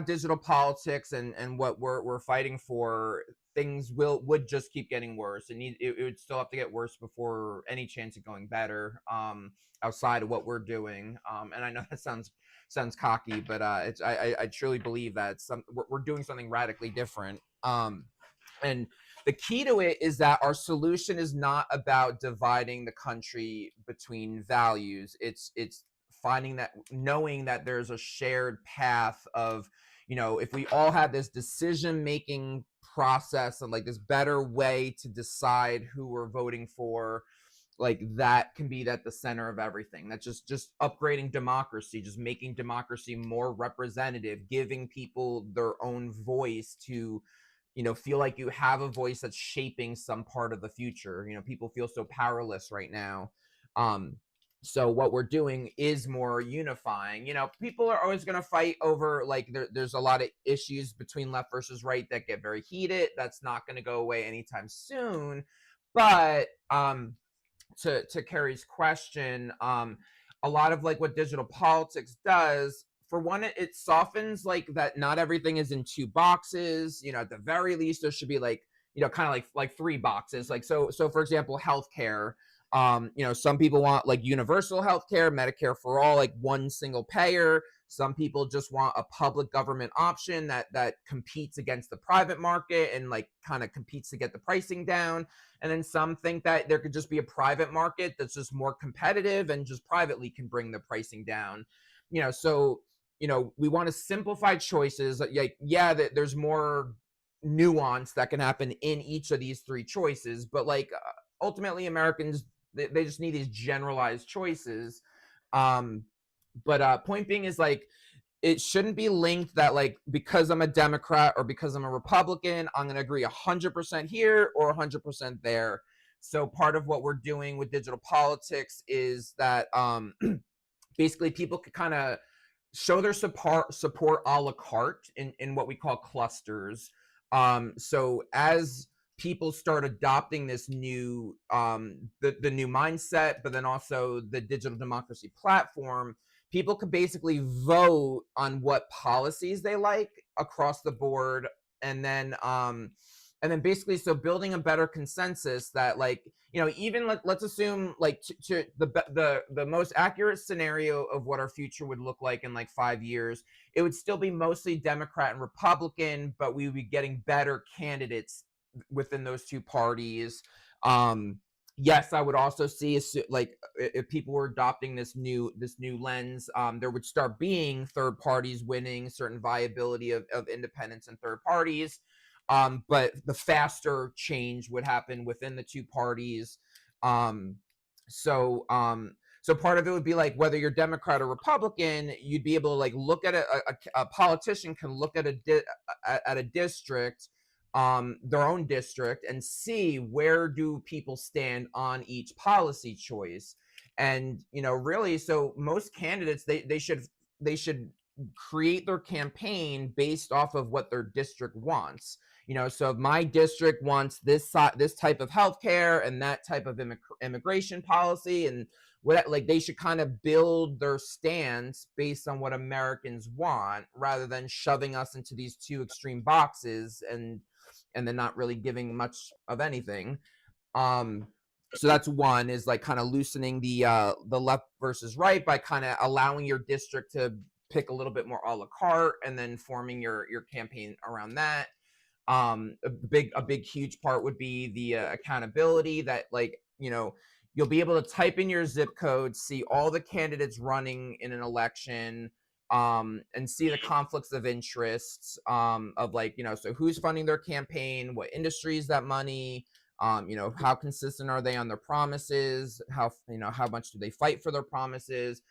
digital politics and what we're fighting for, things would just keep getting worse. It would still have to get worse before any chance of going better. Outside of what we're doing. And I know that sounds cocky, but I truly believe that we're doing something radically different. And the key to it is that our solution is not about dividing the country between values. It's knowing that there's a shared path of, if we all have this decision making process and like this better way to decide who we're voting for, like, that can be at the center of everything. That's just upgrading democracy, just making democracy more representative, giving people their own voice to, feel like you have a voice that's shaping some part of the future. People feel so powerless right now. So what we're doing is more unifying. People are always going to fight over, like, there's a lot of issues between left versus right that get very heated. That's not going to go away anytime soon. But to Kari's question, a lot of like what digital politics does, for one, it softens like that not everything is in two boxes. At the very least, there should be like, kind of like three boxes. Like, so for example, healthcare. Some people want like universal healthcare, Medicare for all, like one single payer. Some people just want a public government option that competes against the private market and like kind of competes to get the pricing down. And then some think that there could just be a private market that's just more competitive and just privately can bring the pricing down. So we want to simplify choices. Like, yeah, there's more nuance that can happen in each of these three choices, but like, ultimately Americans, they just need these generalized choices. But point being is, like, it shouldn't be linked that like, because I'm a Democrat or because I'm a Republican, I'm going to agree 100% here or 100% there. So part of what we're doing with digital politics is that basically people could kind of show their support a la carte in what we call clusters. So as people start adopting this new the new mindset, but then also the digital democracy platform, people could basically vote on what policies they like across the board. And then basically, so building a better consensus that, like, even let's assume, like, to the most accurate scenario of what our future would look like in like 5 years, it would still be mostly Democrat and Republican, but we would be getting better candidates within those two parties. Yes, I would also see, like, if people were adopting this new lens, there would start being third parties winning, certain viability of independents and third parties. But the faster change would happen within the two parties. So part of it would be like, whether you're Democrat or Republican, you'd be able to like look at a politician can look at a district, their own district, and see where do people stand on each policy choice. And really, so most candidates, they should create their campaign based off of what their district wants. So if my district wants this type of healthcare and that type of immigration policy, and what, like, they should kind of build their stance based on what Americans want, rather than shoving us into these two extreme boxes and then not really giving much of anything. So that's one, is like kind of loosening the left versus right by kind of allowing your district to pick a little bit more a la carte, and then forming your campaign around that. A big huge part would be the accountability, that like, you'll be able to type in your zip code, see all the candidates running in an election, and see the conflicts of interests, of like, so who's funding their campaign, what industry is that money, how consistent are they on their promises, how much do they fight for their promises.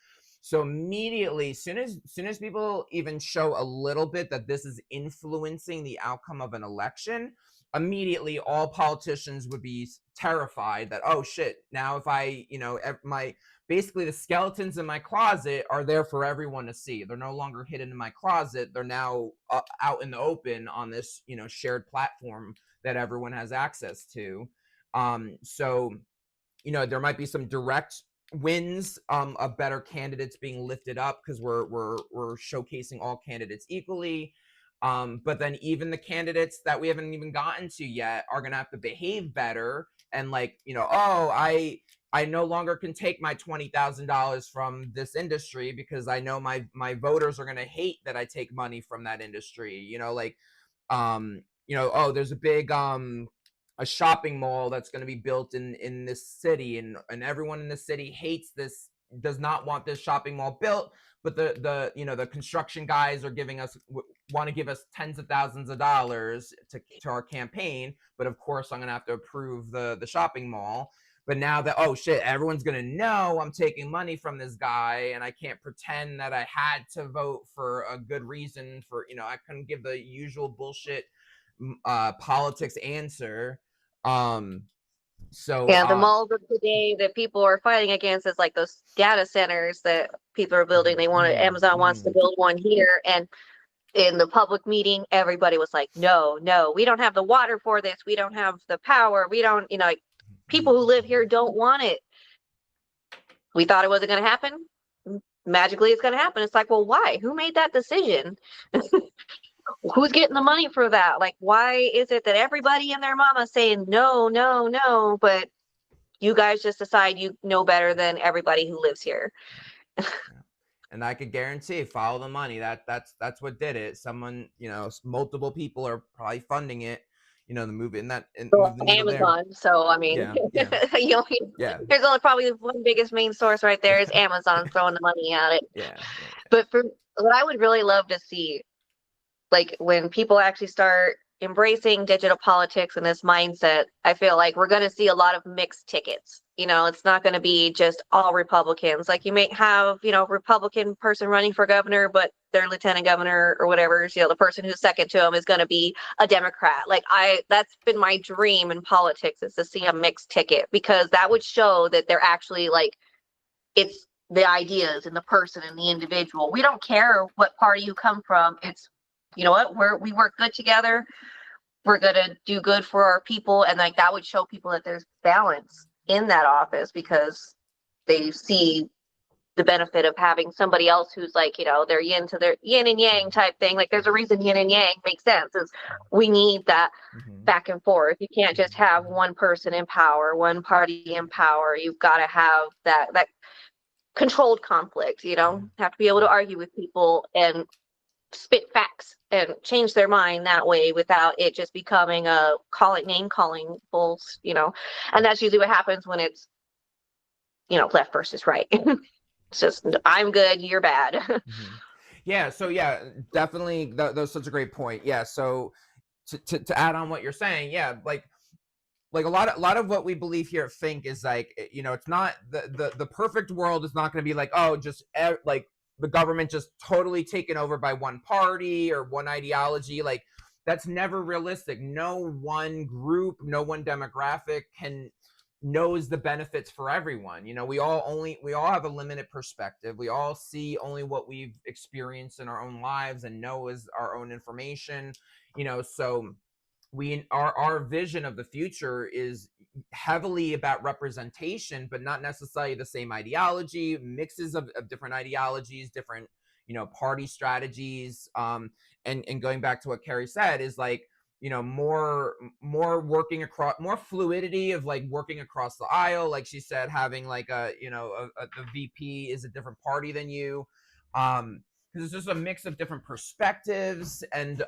So immediately, soon as people even show a little bit that this is influencing the outcome of an election, immediately all politicians would be terrified that, oh shit, now if I, my basically the skeletons in my closet are there for everyone to see. They're no longer hidden in my closet. They're now out in the open on this, shared platform that everyone has access to. So, there might be some direct wins, of better candidates being lifted up because we're showcasing all candidates equally. But then even the candidates that we haven't even gotten to yet are gonna have to behave better, and like, oh, I no longer can take my $20,000 from this industry because I know my voters are gonna hate that I take money from that industry. Oh, there's a big a shopping mall that's going to be built in this city, and everyone in the city hates this, does not want this shopping mall built, but the construction guys are want to give us tens of thousands of dollars to our campaign, but of course I'm going to have to approve the shopping mall. But now that, oh shit, everyone's going to know I'm taking money from this guy, and I can't pretend that I had to vote for a good reason for, I couldn't give the usual bullshit politics answer. Yeah, the malls of today that people are fighting against is like those data centers that people are building. Amazon wants to build one here, and in the public meeting, everybody was like, no, we don't have the water for this. We don't have the power. We don't, like, people who live here don't want it. We thought it wasn't going to happen. Magically, it's going to happen. It's like, well, why? Who made that decision? Who's getting the money for that? Like, why is it that everybody and their mama saying no, but you guys just decide you know better than everybody who lives here? And I could guarantee, follow the money. That's what did it. Someone, multiple people are probably funding it. The move in that move the needle Amazon. there. So I mean, Yeah. There's only probably one biggest main source right there is Amazon throwing the money at it. Yeah. But for what I would really love to see, like when people actually start embracing digital politics and this mindset, I feel like we're going to see a lot of mixed tickets. It's not going to be just all Republicans. Like you may have, Republican person running for governor, but their lieutenant governor or whatever, the person who's second to him is going to be a Democrat. Like that's been my dream in politics, is to see a mixed ticket, because that would show that they're actually like, it's the ideas and the person and the individual. We don't care what party you come from. It's, you know what, we work good together. We're going to do good for our people. And like that would show people that there's balance in that office, because they see the benefit of having somebody else who's like, they're yin and yang type thing. Like there's a reason yin and yang makes sense, is we need that back and forth. You can't just have one person in power, one party in power. You've got to have that controlled conflict, have to be able to argue with people and spit facts and change their mind that way, without it just becoming a name calling bulls, and that's usually what happens when it's, left versus right. It's just, I'm good, you're bad. Yeah. So yeah, definitely. That's such a great point. Yeah. So to add on what you're saying, yeah, like a lot of what we believe here at Think is like, it's not the perfect world is not going to be like, oh, just like the government just totally taken over by one party or one ideology. Like that's never realistic. No one group, no one demographic knows the benefits for everyone. We all have a limited perspective. We all see only what we've experienced in our own lives and know is our own information. So our vision of the future is heavily about representation, but not necessarily the same ideology, mixes of different ideologies, different, party strategies. And going back to what Kari said is like, more working across, more fluidity of like working across the aisle. Like she said, having like the VP is a different party than you. because it's just a mix of different perspectives, and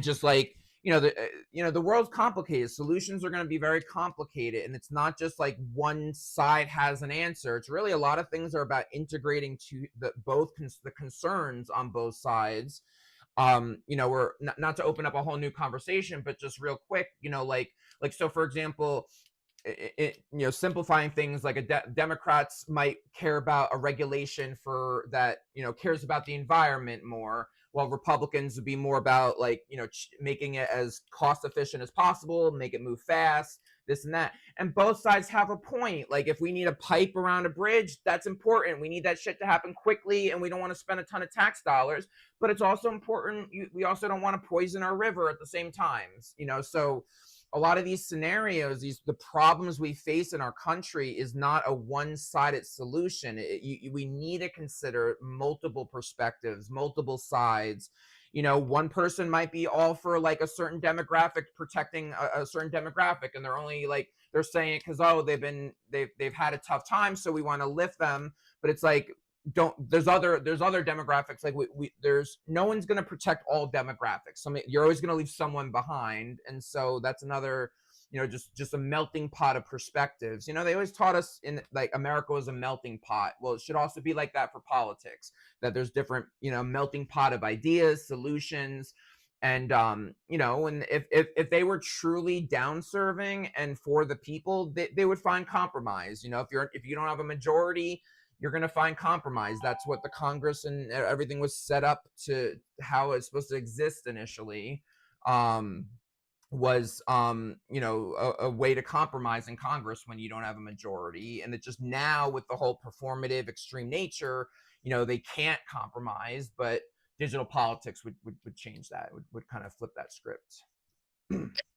just like, the world's complicated. Solutions are going to be very complicated, and it's not just like one side has an answer. It's really a lot of things are about integrating to the concerns on both sides. We're not to open up a whole new conversation, but just real quick, so for example, simplifying things, like Democrats might care about a regulation for that, cares about the environment more, while Republicans would be more about, like, making it as cost efficient as possible, make it move fast, this and that. And both sides have a point. Like, if we need a pipe around a bridge, that's important. We need that shit to happen quickly, and we don't want to spend a ton of tax dollars. But it's also important. We also don't want to poison our river at the same time. So a lot of these scenarios, the problems we face in our country is not a one-sided solution. We need to consider multiple perspectives, multiple sides. One person might be all for like a certain demographic, protecting a certain demographic, and they're only like, they're saying it because, they've had a tough time, so we want to lift them. But it's like, there's other demographics, like there's no one's going to protect all demographics. You're always going to leave someone behind, and so that's another, just a melting pot of perspectives. They always taught us in, like, America was a melting pot. Well, it should also be like that for politics, that there's different, melting pot of ideas, solutions. And and if they were truly down serving and for the people, they would find compromise. If you don't have a majority, you're going to find compromise. That's what the Congress and everything was set up to, how it's supposed to exist initially, was a way to compromise in Congress when you don't have a majority. And it just, now with the whole performative extreme nature, they can't compromise. But digital politics would change that, would kind of flip that script.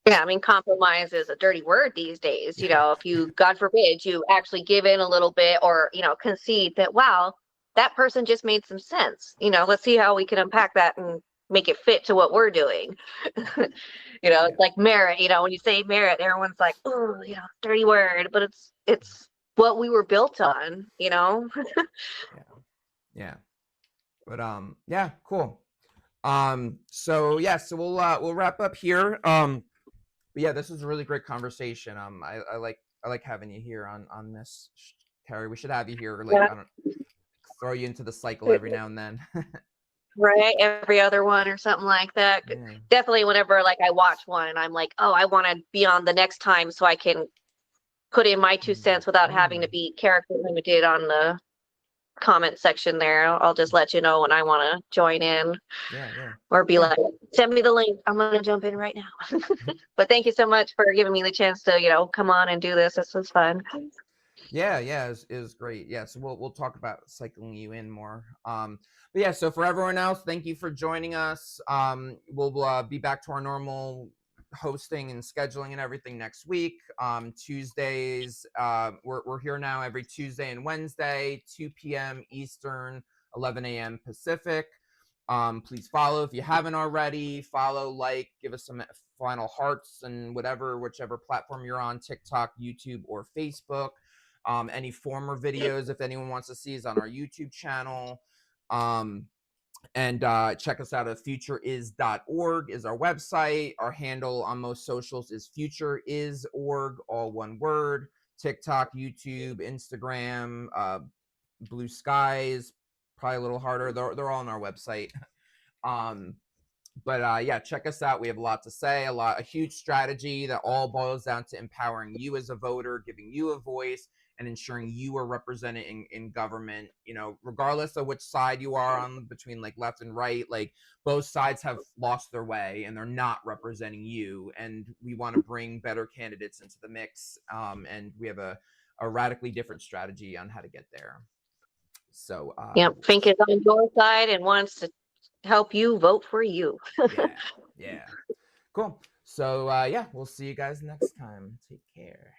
Yeah, I mean, compromise is a dirty word these days. If you, God forbid, you actually give in a little bit, or, concede that, wow, that person just made some sense. Let's see how we can unpack that and make it fit to what we're doing. It's like merit. When you say merit, everyone's like, oh, dirty word, but it's what we were built on. Yeah. But yeah, cool. So we'll wrap up here. But yeah, this was a really great conversation. I like having you here on this, Kari. We should have you here, like, I don't throw you into the cycle every now and then. Right, every other one or something like that. Yeah. Definitely, whenever, like, I watch one, I'm like, oh, I want to be on the next time so I can put in my 2 cents without having to be character limited on the comment section there. I'll just let you know when I want to join in. Yeah. Or be like, send me the link, I'm gonna jump in right now. But thank you so much for giving me the chance to come on and do this. This was fun. Yeah, it was great. Yeah, so we'll talk about cycling you in more. But yeah, so for everyone else, thank you for joining us. We'll be back to our normal hosting and scheduling and everything next week. Tuesdays, we're here now every Tuesday and Wednesday, 2 p.m. Eastern, 11 a.m. Pacific. Please follow if you haven't already. Follow, like, give us some final hearts and whichever platform you're on, TikTok, YouTube, or Facebook. Any former videos, if anyone wants to see, is on our YouTube channel. And check us out at futureis.org is our website. Our handle on most socials is futureis.org, all one word. TikTok, YouTube, Instagram, Blue Skies, probably a little harder. They're all on our website. But yeah, check us out. We have a lot to say, a huge strategy that all boils down to empowering you as a voter, giving you a voice, and ensuring you are represented in government, regardless of which side you are on, between like left and right. Like, both sides have lost their way and they're not representing you. And we want to bring better candidates into the mix. And we have a radically different strategy on how to get there. So Fink is on your side and wants to help you vote for you. Yeah. Cool. So yeah, we'll see you guys next time. Take care.